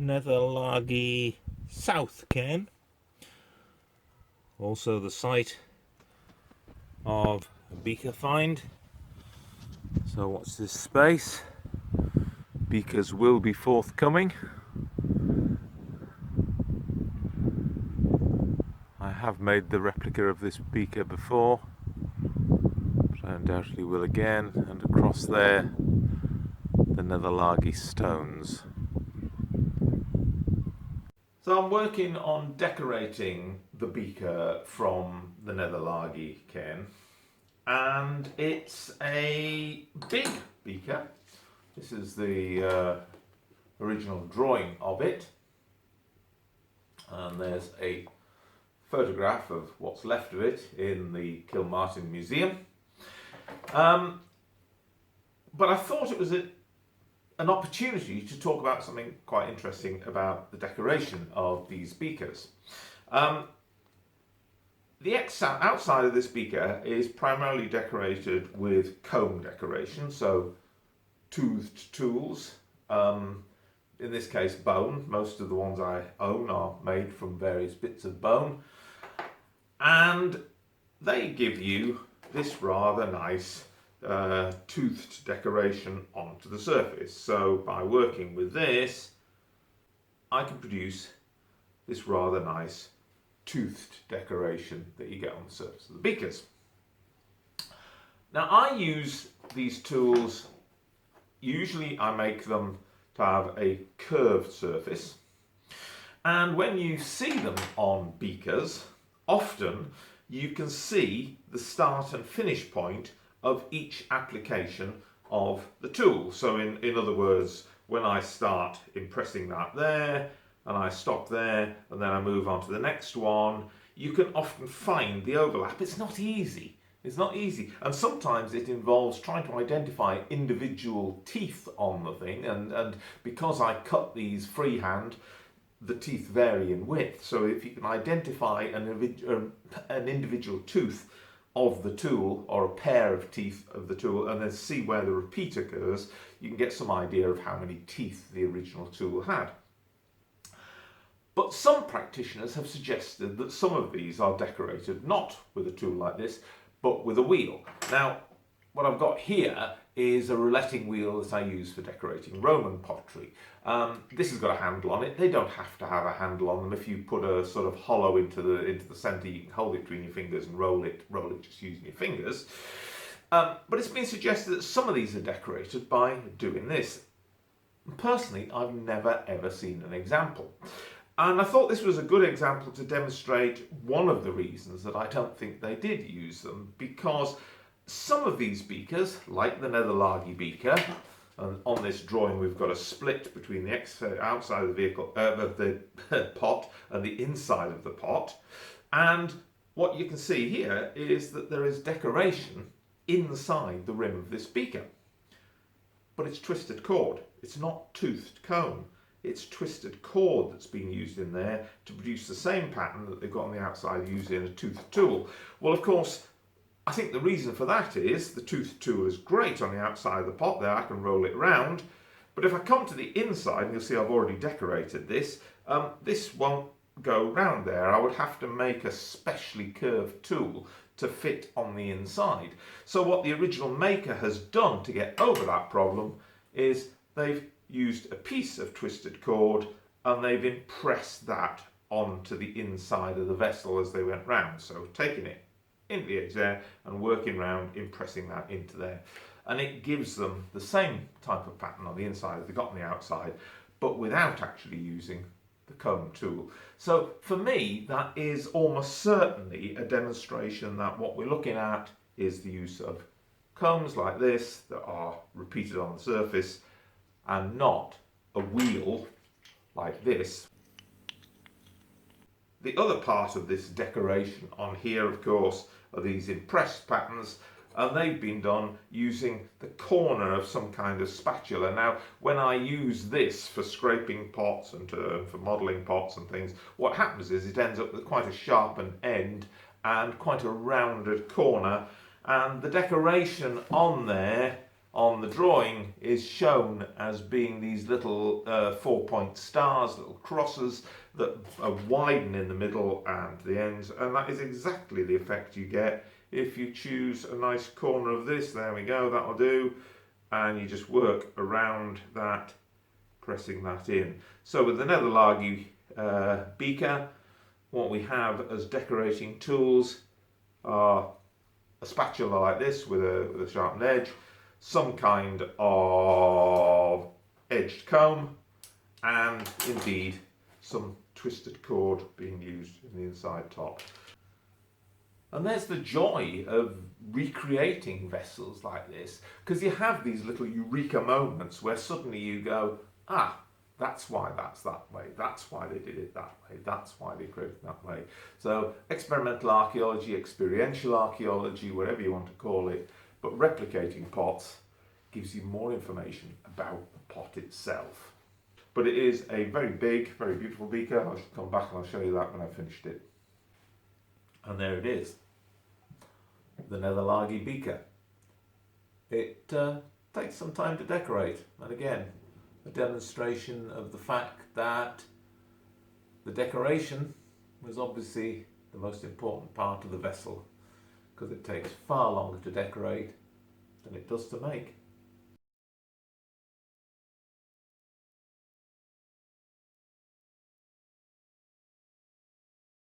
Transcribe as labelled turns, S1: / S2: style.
S1: Nether Largie, South Cairn. Also the site of a beaker find. So watch this space. Beakers will be forthcoming. I have made the replica of this beaker before, but I undoubtedly will again. And across there, the Nether Largie stones. So I'm working on decorating the beaker from the Nether Largie cairn, and it's a big beaker. This is the original drawing of it, and there's a photograph of what's left of it in the Kilmartin Museum. But I thought it was an opportunity to talk about something quite interesting about the decoration of these beakers. The outside of this beaker is primarily decorated with comb decoration, so toothed tools, in this case bone. Most of the ones I own are made from various bits of bone, and they give you this rather nice toothed decoration onto the surface. So by working with this, I can produce this rather nice toothed decoration that you get on the surface of the beakers. Now I use these tools, usually I make them to have a curved surface, and when you see them on beakers, often you can see the start and finish point of each application of the tool. So in other words, when I start impressing that there, and I stop there, and then I move on to the next one, you can often find the overlap. It's not easy. It's not easy. And sometimes it involves trying to identify individual teeth on the thing, and because I cut these freehand, the teeth vary in width. So if you can identify an individual tooth of the tool, or a pair of teeth of the tool, and then see where the repeat occurs, you can get some idea of how many teeth the original tool had. But some practitioners have suggested that some of these are decorated not with a tool like this, but with a wheel. Now, what I've got here is a rouletting wheel that I use for decorating Roman pottery. This has got a handle on it. They don't have to have a handle on them. If you put a sort of hollow into the centre, you can hold it between your fingers and roll it just using your fingers. But it's been suggested that some of these are decorated by doing this. Personally, I've never ever seen an example. And I thought this was a good example to demonstrate one of the reasons that I don't think they did use them, because some of these beakers, like the Nether Largie beaker, and on this drawing we've got a split between the outside of the vehicle, the pot, and the inside of the pot. And what you can see here is that there is decoration inside the rim of this beaker. But it's twisted cord. It's not toothed cone. It's twisted cord that's been used in there to produce the same pattern that they've got on the outside using a toothed tool. Well, of course, I think the reason for that is the toothed tool is great on the outside of the pot there. I can roll it round. But if I come to the inside, and you'll see I've already decorated this, this won't go round there. I would have to make a specially curved tool to fit on the inside. So what the original maker has done to get over that problem is they've used a piece of twisted cord and they've impressed that onto the inside of the vessel as they went round. So taking it into the edge there and working round, impressing that into there. And it gives them the same type of pattern on the inside as they got on the outside, but without actually using the comb tool. So for me, that is almost certainly a demonstration that what we're looking at is the use of combs like this that are repeated on the surface, and not a wheel like this. The other part of this decoration on here, of course, are these impressed patterns, and they've been done using the corner of some kind of spatula. Now, when I use this for scraping pots and for modelling pots and things, what happens is it ends up with quite a sharpened end and quite a rounded corner, and the decoration on there on the drawing is shown as being these little 4-point stars, little crosses that are widen in the middle and the ends, and that is exactly the effect you get if you choose a nice corner of this. There we go, that'll do, and you just work around that, pressing that in. So with the Nether Largie beaker, what we have as decorating tools are a spatula like this with a sharpened edge, some kind of edged comb, and indeed some twisted cord being used in the inside top. And there's the joy of recreating vessels like this, because you have these little eureka moments where suddenly you go, ah, that's why that's that way, that's why they did it that way, that's why they created it that way. So experimental archaeology, experiential archaeology, whatever you want to call it, but replicating pots gives you more information about the pot itself. But it is a very big, very beautiful beaker. I'll come back and I'll show you that when I've finished it. And there it is, the Nether Largie beaker. It takes some time to decorate, and again, a demonstration of the fact that the decoration was obviously the most important part of the vessel, because it takes far longer to decorate than it does to make.